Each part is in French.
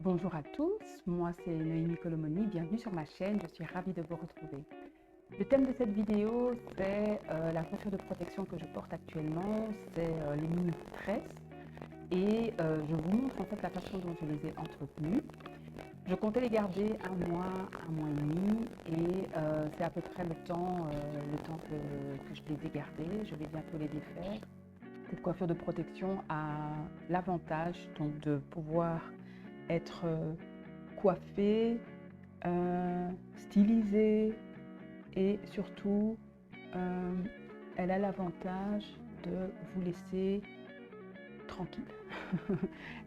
Bonjour à tous, moi c'est Noémie Colomoni, bienvenue sur ma chaîne, je suis ravie de vous retrouver. Le thème de cette vidéo c'est la coiffure de protection que je porte actuellement, c'est les mini tresses et je vous montre en fait la façon dont je les ai entretenues. Je comptais les garder un mois et demi et c'est à peu près le temps que je les ai gardées, je vais bientôt les défaire. Cette coiffure de protection a l'avantage donc de pouvoir être coiffée, stylisée et surtout elle a l'avantage de vous laisser tranquille.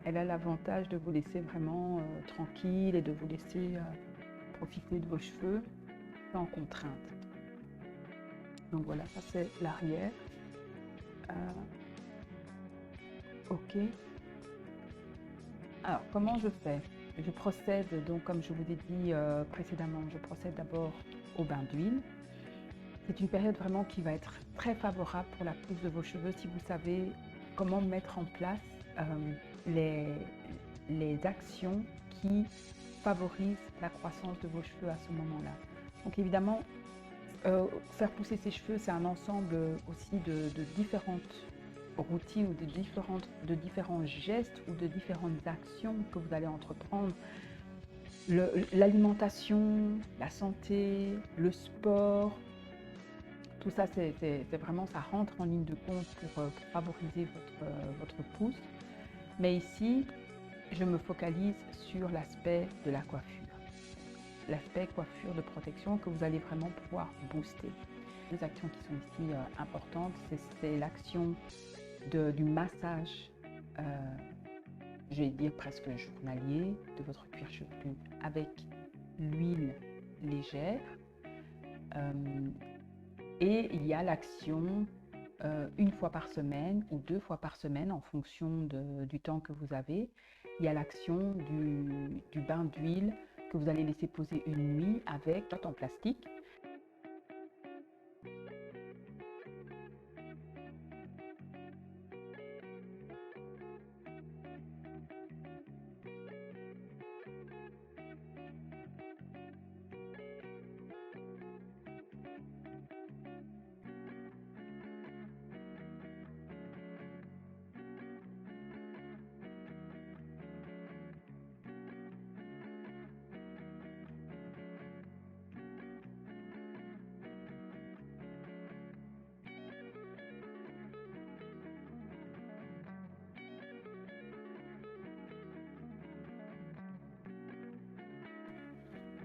Elle a l'avantage de vous laisser vraiment tranquille et de vous laisser profiter de vos cheveux sans contrainte. Donc voilà, ça c'est l'arrière. Ok. Alors, comment je fais? Je procède, donc comme je vous ai dit précédemment, je procède d'abord au bain d'huile. C'est une période vraiment qui va être très favorable pour la pousse de vos cheveux si vous savez comment mettre en place les actions qui favorisent la croissance de vos cheveux à ce moment-là. Donc évidemment, faire pousser ses cheveux, c'est un ensemble aussi de différentes routines ou de différents gestes ou de différentes actions que vous allez entreprendre. L'alimentation, la santé, le sport, tout ça, c'est vraiment, ça rentre en ligne de compte pour favoriser votre pousse. Mais ici, je me focalise sur l'aspect de la coiffure. L'aspect coiffure de protection que vous allez vraiment pouvoir booster. Les actions qui sont ici importantes, c'est l'action du massage, je vais dire presque journalier, de votre cuir chevelu avec l'huile légère. Et il y a l'action une fois par semaine ou 2 fois par semaine en fonction du temps que vous avez. Il y a l'action du bain d'huile que vous allez laisser poser une nuit avec en plastique.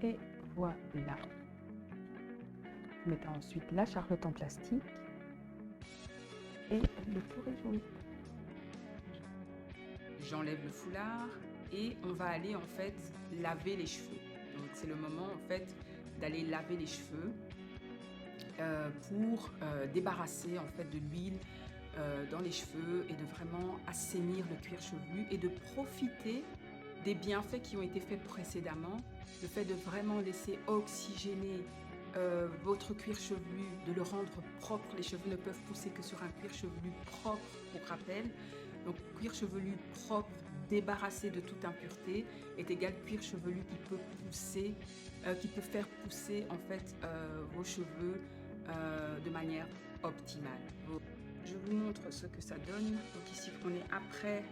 Et voilà. Vous mettez ensuite la charlotte en plastique et le tour est joué. J'enlève le foulard et on va aller en fait laver les cheveux. Donc c'est le moment en fait d'aller laver les cheveux pour débarrasser en fait de l'huile dans les cheveux et de vraiment assainir le cuir chevelu et de profiter des bienfaits qui ont été faits précédemment. Le fait de vraiment laisser oxygéner votre cuir chevelu, de le rendre propre. Les cheveux ne peuvent pousser que sur un cuir chevelu propre, pour rappel. Donc cuir chevelu propre, débarrassé de toute impureté, est égal cuir chevelu qui peut pousser, qui peut faire pousser en fait vos cheveux de manière optimale. Je vous montre ce que ça donne. Donc ici on est après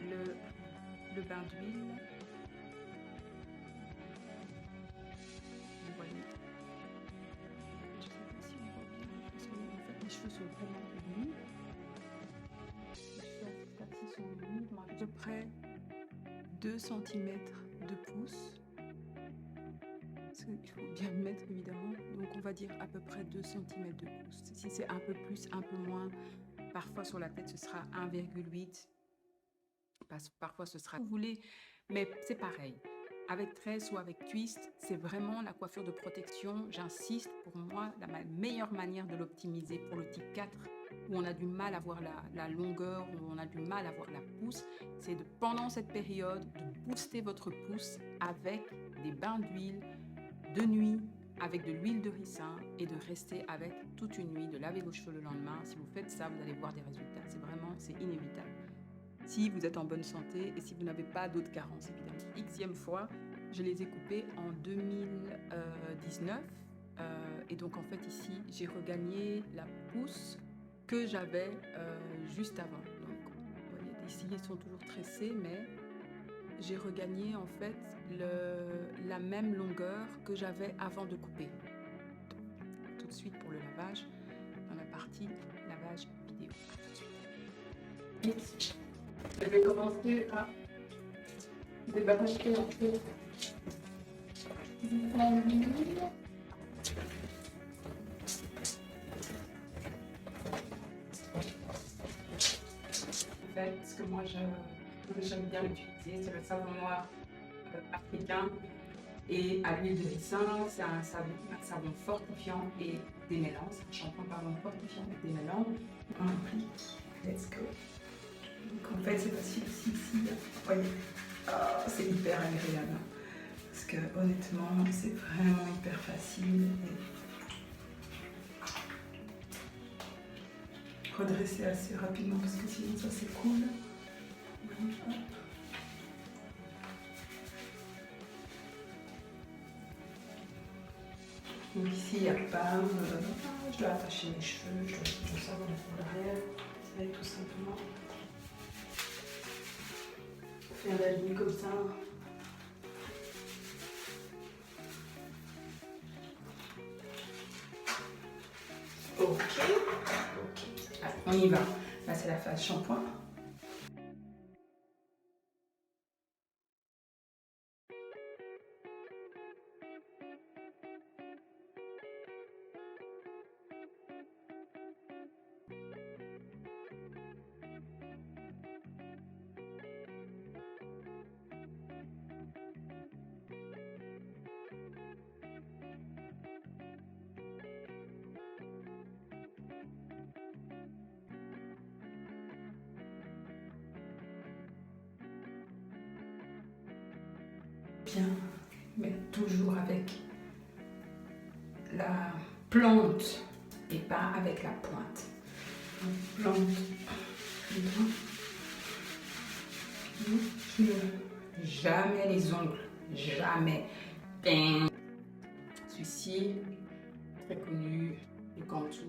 le bain d'huile. Vous voyez. Je sais pas si on voit bien parce que en fait mes cheveux sont vraiment unis. Les cheveux sont unis, à peu près 2 cm de pouce. Il faut bien le mettre évidemment, donc on va dire à peu près 2 cm de pouce. Si c'est un peu plus, un peu moins, parfois sur la tête ce sera 1,8, parfois ce sera, vous voulez, mais c'est pareil. Avec tresse ou avec twist, c'est vraiment la coiffure de protection. J'insiste, pour moi, la meilleure manière de l'optimiser pour le type 4, où on a du mal à voir la longueur, où on a du mal à voir la pousse, c'est pendant cette période de booster votre pousse avec des bains d'huile de nuit, avec de l'huile de ricin et de rester avec toute une nuit, de laver vos cheveux le lendemain. Si vous faites ça, vous allez voir des résultats. C'est inévitable. si vous êtes en bonne santé et si vous n'avez pas d'autres carences, évidemment. Xème fois, je les ai coupés en 2019. Et donc, en fait, ici, j'ai regagné la pousse que j'avais juste avant. Donc, vous voyez, ici, ils sont toujours tressés, mais j'ai regagné, en fait, la même longueur que j'avais avant de couper. Tout de suite pour le lavage, dans la partie lavage vidéo. À tout de suite. Je vais commencer à débarrasser un peu du famille. En fait, ce que moi j'aime bien utiliser, c'est le savon noir africain et à l'huile de ricin. C'est un savon fortifiant et démêlant. C'est un shampoing fortifiant et démêlant. On applique. Let's go. Donc en fait, c'est facile ici. Vous voyez, c'est hyper agréable. Parce que honnêtement, c'est vraiment hyper facile. Et redresser assez rapidement parce que sinon ça s'écoule. Donc ici, il n'y a pas. Je dois attacher mes cheveux, je dois savoir pour l'arrière. Ça va être tout simplement faire la ligne comme ça. Ok. Allez, on y va. Là, c'est la phase shampoing. Bien, mais toujours avec la plante et pas avec la pointe. Donc, plante, jamais les ongles, jamais. Celui-ci, très connu, le Cantu.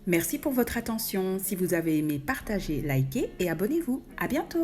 Merci pour votre attention. Si vous avez aimé, partagez, likez et abonnez-vous. À bientôt!